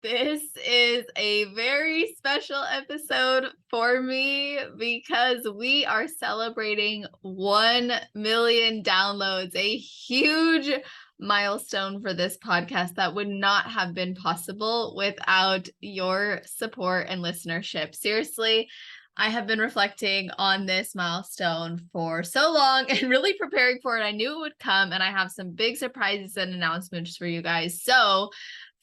This is a very special episode for me because we are celebrating 1 million downloads, a huge milestone for this podcast that would not have been possible without your support and listenership. Seriously, I have been reflecting on this milestone for so long and really preparing for it. I knew it would come, and I have some big surprises and announcements for you guys. So,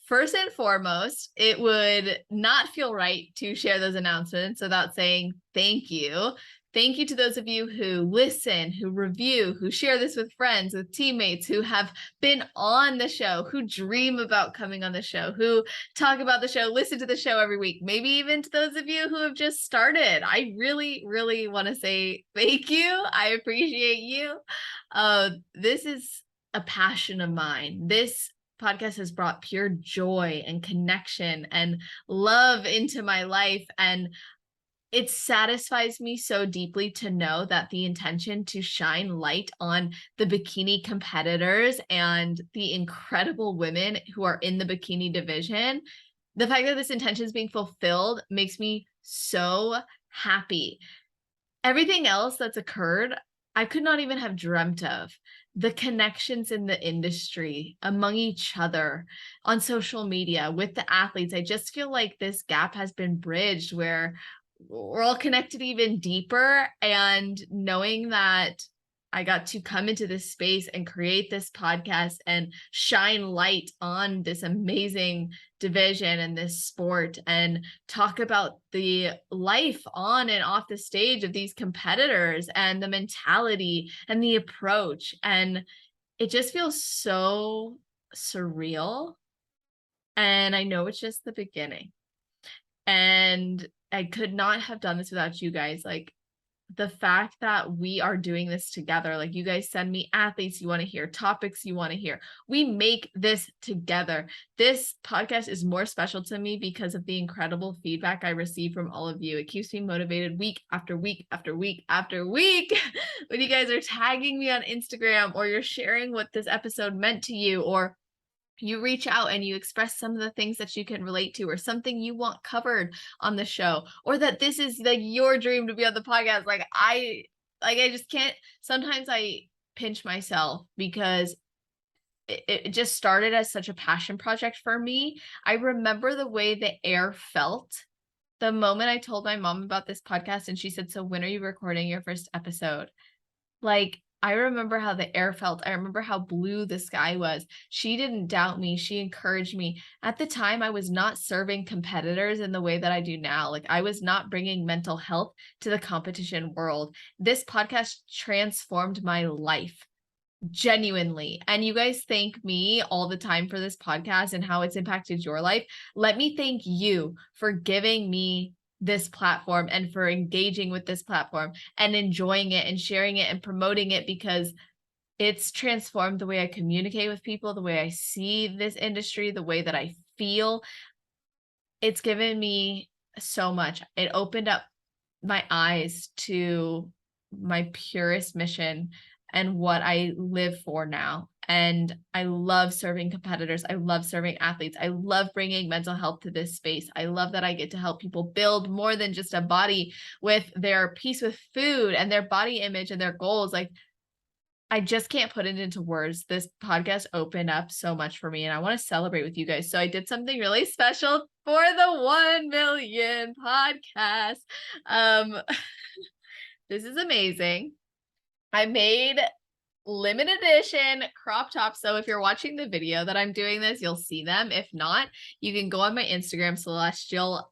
first and foremost, it would not feel right to share those announcements without saying thank you. Thank you to those of you who listen, who review, who share this with friends, with teammates, who have been on the show, who dream about coming on the show, who talk about the show, listen to the show every week. Maybe even to those of you who have just started. I really, really want to say thank you. I appreciate you. This is a passion of mine. This podcast has brought pure joy and connection and love into my life. And it satisfies me so deeply to know that the intention to shine light on the bikini competitors and the incredible women who are in the bikini division, the fact that this intention is being fulfilled makes me so happy. Everything else that's occurred, I could not even have dreamt of. The connections in the industry, among each other, on social media, with the athletes. I just feel like this gap has been bridged where we're all connected even deeper. And knowing that I got to come into this space and create this podcast and shine light on this amazing division and this sport and talk about the life on and off the stage of these competitors and the mentality and the approach. And it just feels so surreal. And I know it's just the beginning. And I could not have done this without you guys. Like, the fact that we are doing this together, like, you guys send me athletes you want to hear, topics you want to hear. We make this together. This podcast is more special to me because of the incredible feedback I receive from all of you. It keeps me motivated week after week after week after week when you guys are tagging me on Instagram, or you're sharing what this episode meant to you, or you reach out and you express some of the things that you can relate to, or something you want covered on the show, or that this is like your dream to be on the podcast. I just can't. Sometimes I pinch myself because it just started as such a passion project for me. I remember the way the air felt the moment I told my mom about this podcast, and she said, "So when are you recording your first episode?" Like, I remember how the air felt. I remember how blue the sky was. She didn't doubt me. She encouraged me. At the time, I was not serving competitors in the way that I do now. Like, I was not bringing mental health to the competition world. This podcast transformed my life. Genuinely. And you guys thank me all the time for this podcast and how it's impacted your life. Let me thank you for giving me this platform and for engaging with this platform and enjoying it and sharing it and promoting it, because it's transformed the way I communicate with people, the way I see this industry, the way that I feel. It's given me so much. It opened up my eyes to my purest mission and what I live for now. And I love serving competitors. I love serving athletes. I love bringing mental health to this space. I love that I get to help people build more than just a body with their peace with food and their body image and their goals. Like, I just can't put it into words. This podcast opened up so much for me, and I want to celebrate with you guys. So I did something really special for the 1 million podcast. This is amazing. I made limited edition crop tops. So if you're watching the video that I'm doing this, you'll see them. If not, you can go on my Instagram, celestial_fit.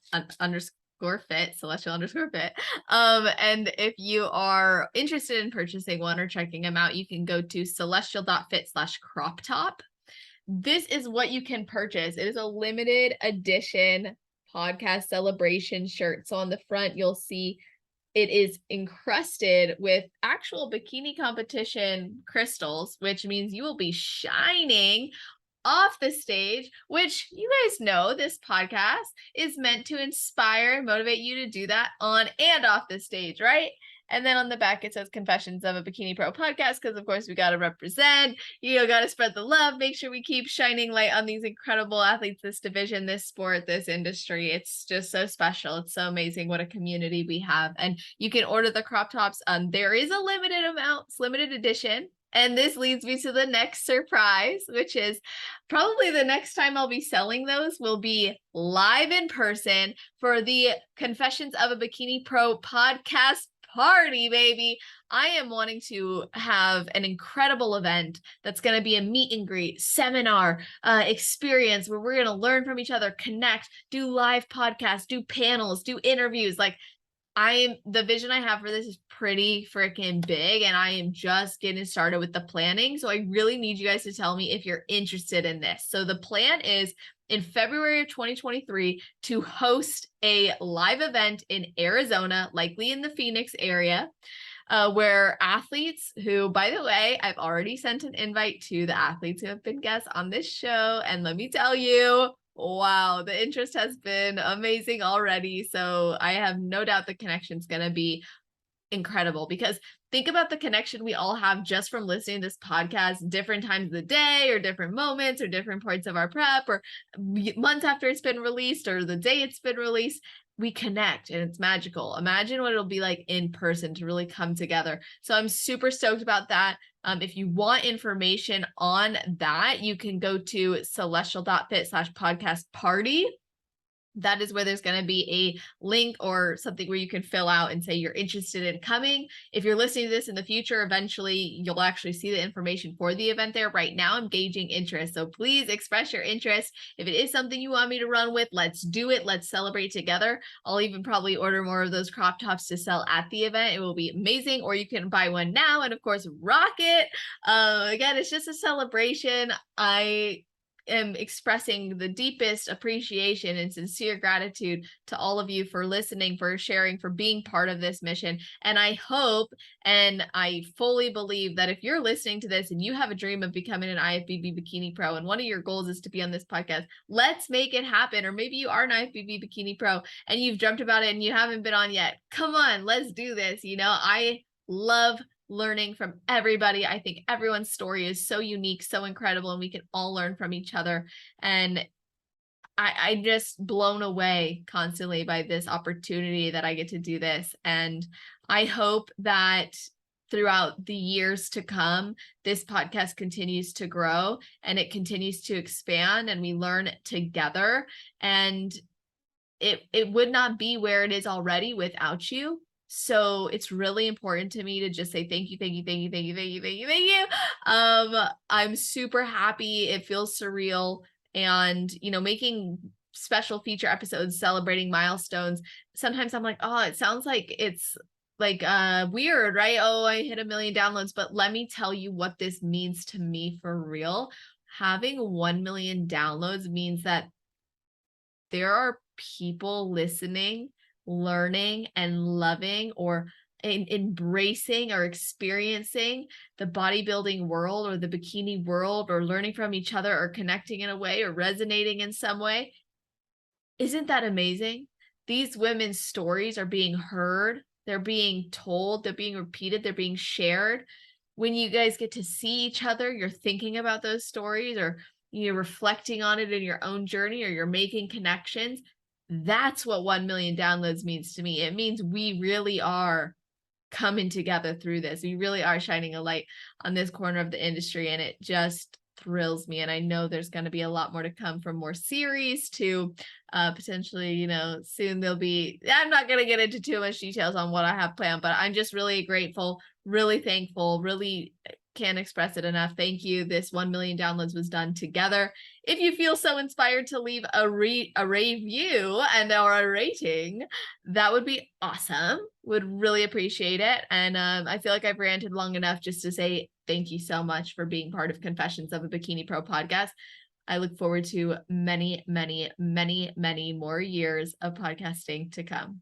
And if you are interested in purchasing one or checking them out, you can go to celestial.fit/crop top. This is what you can purchase. It is a limited edition podcast celebration shirt. So on the front, you'll see it is encrusted with actual bikini competition crystals, which means you will be shining off the stage, which you guys know this podcast is meant to inspire and motivate you to do that on and off the stage, right? And then on the back, it says Confessions of a Bikini Pro podcast, because of course we got to represent, got to spread the love, make sure we keep shining light on these incredible athletes, this division, this sport, this industry. It's just so special. It's so amazing what a community we have. And you can order the crop tops. There is a limited amount, it's limited edition. And this leads me to the next surprise, which is probably the next time I'll be selling those will be live in person for the Confessions of a Bikini Pro podcast party, baby. I am wanting to have an incredible event that's going to be a meet and greet, seminar, experience where we're going to learn from each other, connect, do live podcasts, do panels, do interviews. Like, the vision I have for this is pretty freaking big, and I am just getting started with the planning. So I really need you guys to tell me if you're interested in this. So the plan is in February of 2023 to host a live event in Arizona, likely in the Phoenix area, where athletes who, by the way, I've already sent an invite to the athletes who have been guests on this show. And let me tell you, wow, the interest has been amazing already. So I have no doubt the connection's going to be incredible, because think about the connection we all have just from listening to this podcast different times of the day, or different moments, or different parts of our prep, or months after it's been released, or the day it's been released. We connect and it's magical. Imagine what it'll be like in person to really come together. So I'm super stoked about that. If you want information on that, you can go to celestial.fit/podcast party. That is where there's going to be a link or something where you can fill out and say you're interested in coming. If you're listening to this in the future, eventually you'll actually see the information for the event there. Right now, I'm gauging interest. So please express your interest. If it is something you want me to run with, let's do it. Let's celebrate together. I'll even probably order more of those crop tops to sell at the event. It will be amazing. Or you can buy one now and of course, rock it. Again, it's just a celebration. I am expressing the deepest appreciation and sincere gratitude to all of you for listening, for sharing, for being part of this mission. And I hope, and I fully believe that if you're listening to this and you have a dream of becoming an IFBB Bikini Pro, and one of your goals is to be on this podcast, let's make it happen. Or maybe you are an IFBB Bikini Pro and you've dreamt about it and you haven't been on yet. Come on, let's do this. I love learning from everybody. I think everyone's story is so unique, so incredible, and we can all learn from each other. And I just blown away constantly by this opportunity that I get to do this. And I hope that throughout the years to come, this podcast continues to grow and it continues to expand and we learn together. And it would not be where it is already without you. So it's really important to me to just say thank you, thank you, thank you, thank you, thank you, thank you, thank you. I'm super happy. It feels surreal. And, making special feature episodes celebrating milestones. Sometimes I'm like, oh, it sounds like it's like weird, right? Oh, I hit 1 million downloads. But let me tell you what this means to me for real. Having 1 million downloads means that there are people listening, learning and loving or embracing or experiencing the bodybuilding world or the bikini world, or learning from each other or connecting in a way or resonating in some way. Isn't that amazing? These women's stories are being heard. They're being told, they're being repeated, they're being shared. When you guys get to see each other, you're thinking about those stories, or you're reflecting on it in your own journey, or you're making connections. That's what 1 million downloads means to me. It means we really are coming together through this. We really are shining a light on this corner of the industry, and it just thrills me. And I know there's going to be a lot more to come, from more series to potentially, soon there'll be, I'm not going to get into too much details on what I have planned, but I'm just really grateful, really thankful, really can't express it enough. Thank you. This 1 million downloads was done together. If you feel so inspired to leave a review and or a rating, that would be awesome. Would really appreciate it. And I feel like I've ranted long enough just to say thank you so much for being part of Confessions of a Bikini Pro podcast. I look forward to many, many, many, many more years of podcasting to come.